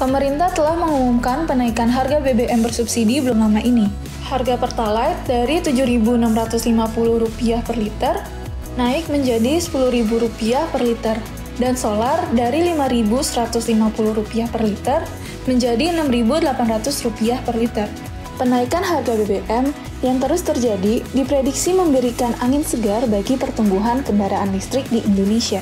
Pemerintah telah mengumumkan penaikan harga BBM bersubsidi belum lama ini. Harga Pertalite dari Rp7.650 per liter naik menjadi Rp10.000 per liter, dan solar dari Rp5.150 per liter menjadi Rp6.800 per liter. Kenaikan harga BBM yang terus terjadi diprediksi memberikan angin segar bagi pertumbuhan kendaraan listrik di Indonesia.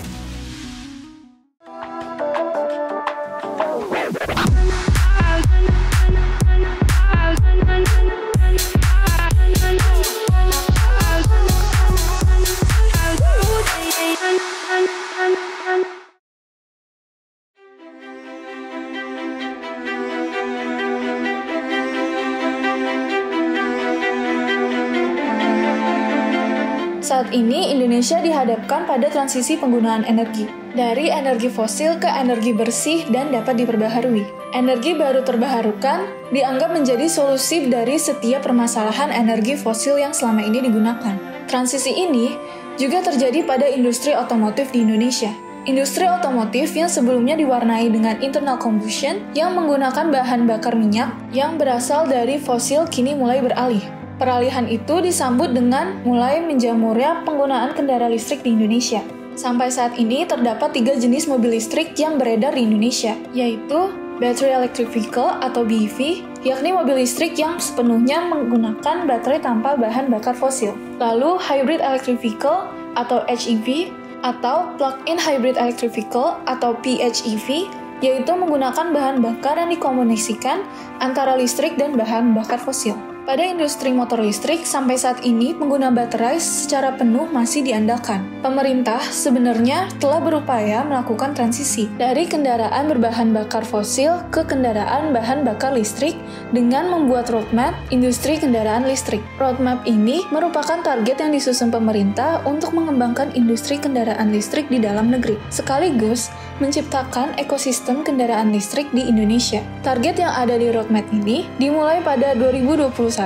Saat ini, Indonesia dihadapkan pada transisi penggunaan energi, dari energi fosil ke energi bersih dan dapat diperbaharui. Energi baru terbarukan dianggap menjadi solusi dari setiap permasalahan energi fosil yang selama ini digunakan. Transisi ini juga terjadi pada industri otomotif di Indonesia. Industri otomotif yang sebelumnya diwarnai dengan internal combustion yang menggunakan bahan bakar minyak yang berasal dari fosil kini mulai beralih. Peralihan itu disambut dengan mulai menjamurnya penggunaan kendaraan listrik di Indonesia. Sampai saat ini terdapat 3 jenis mobil listrik yang beredar di Indonesia, yaitu Battery Electric Vehicle atau BEV, yakni mobil listrik yang sepenuhnya menggunakan baterai tanpa bahan bakar fosil. Lalu Hybrid Electric Vehicle atau HEV, atau Plug-in Hybrid Electric Vehicle atau PHEV, yaitu menggunakan bahan bakar yang dikombinasikan antara listrik dan bahan bakar fosil. Pada industri motor listrik, sampai saat ini pengguna baterai secara penuh masih diandalkan. Pemerintah sebenarnya telah berupaya melakukan transisi dari kendaraan berbahan bakar fosil ke kendaraan bahan bakar listrik dengan membuat roadmap industri kendaraan listrik. Roadmap ini merupakan target yang disusun pemerintah untuk mengembangkan industri kendaraan listrik di dalam negeri, sekaligus menciptakan ekosistem kendaraan listrik di Indonesia. Target yang ada di roadmap ini dimulai pada 2021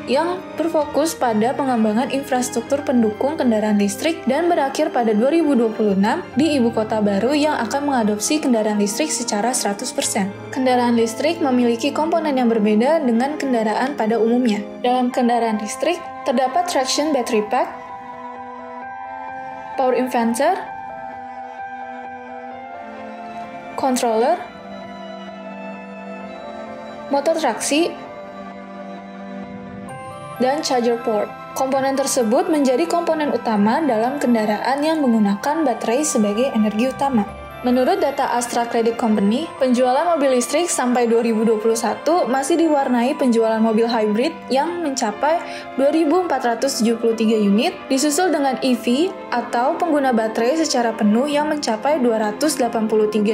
yang berfokus pada pengembangan infrastruktur pendukung kendaraan listrik dan berakhir pada 2026 di ibu kota baru yang akan mengadopsi kendaraan listrik secara 100%. Kendaraan listrik memiliki komponen yang berbeda dengan kendaraan pada umumnya. Dalam kendaraan listrik, terdapat traction battery pack, power inverter, controller, motor traksi, dan charger port. Komponen tersebut menjadi komponen utama dalam kendaraan yang menggunakan baterai sebagai energi utama. Menurut data Astra Credit Company, penjualan mobil listrik sampai 2021 masih diwarnai penjualan mobil hybrid yang mencapai 2.473 unit, disusul dengan EV atau pengguna baterai secara penuh yang mencapai 283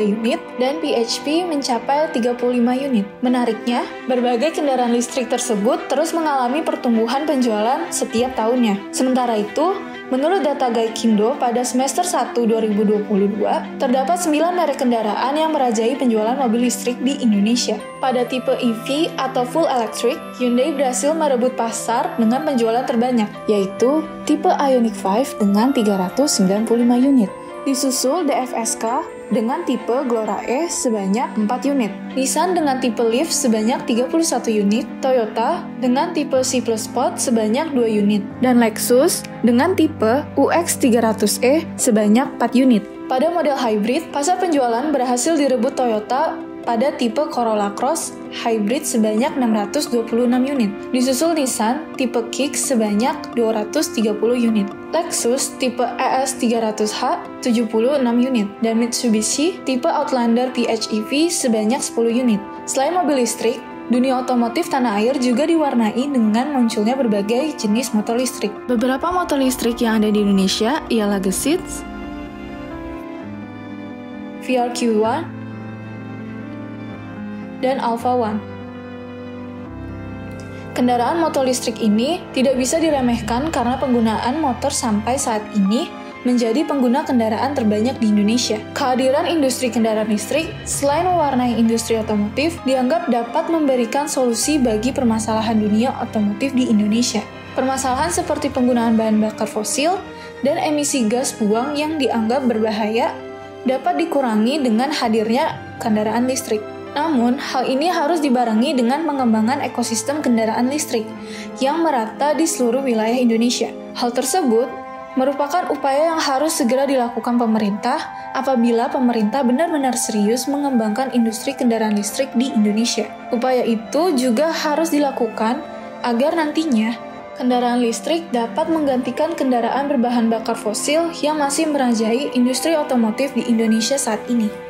unit, dan PHP mencapai 35 unit. Menariknya, berbagai kendaraan listrik tersebut terus mengalami pertumbuhan penjualan setiap tahunnya. Sementara itu, menurut data Gaikindo, pada semester 1 2022, terdapat 9 merek kendaraan yang merajai penjualan mobil listrik di Indonesia. Pada tipe EV atau Full Electric, Hyundai berhasil merebut pasar dengan penjualan terbanyak, yaitu tipe Ioniq 5 dengan 395 unit. Disusul DFSK dengan tipe Glora E sebanyak 4 unit, Nissan dengan tipe Leaf sebanyak 31 unit, Toyota dengan tipe C+ Sport sebanyak 2 unit, dan Lexus dengan tipe UX300e sebanyak 4 unit. Pada model hybrid, pasar penjualan berhasil direbut Toyota pada tipe Corolla Cross Hybrid sebanyak 626 unit, disusul Nissan tipe Kicks sebanyak 230 unit, Lexus tipe ES300h 76 unit, dan Mitsubishi tipe Outlander PHEV sebanyak 10 unit. Selain mobil listrik, dunia otomotif tanah air juga diwarnai dengan munculnya berbagai jenis motor listrik. Beberapa motor listrik yang ada di Indonesia ialah Gesitz, VRQ1, dan Alpha One. Kendaraan motor listrik ini tidak bisa diremehkan karena penggunaan motor sampai saat ini menjadi pengguna kendaraan terbanyak di Indonesia. Kehadiran industri kendaraan listrik, selain mewarnai industri otomotif, dianggap dapat memberikan solusi bagi permasalahan dunia otomotif di Indonesia. Permasalahan seperti penggunaan bahan bakar fosil dan emisi gas buang yang dianggap berbahaya dapat dikurangi dengan hadirnya kendaraan listrik. Namun, hal ini harus dibarengi dengan pengembangan ekosistem kendaraan listrik yang merata di seluruh wilayah Indonesia. Hal tersebut merupakan upaya yang harus segera dilakukan pemerintah apabila pemerintah benar-benar serius mengembangkan industri kendaraan listrik di Indonesia. Upaya itu juga harus dilakukan agar nantinya kendaraan listrik dapat menggantikan kendaraan berbahan bakar fosil yang masih merajai industri otomotif di Indonesia saat ini.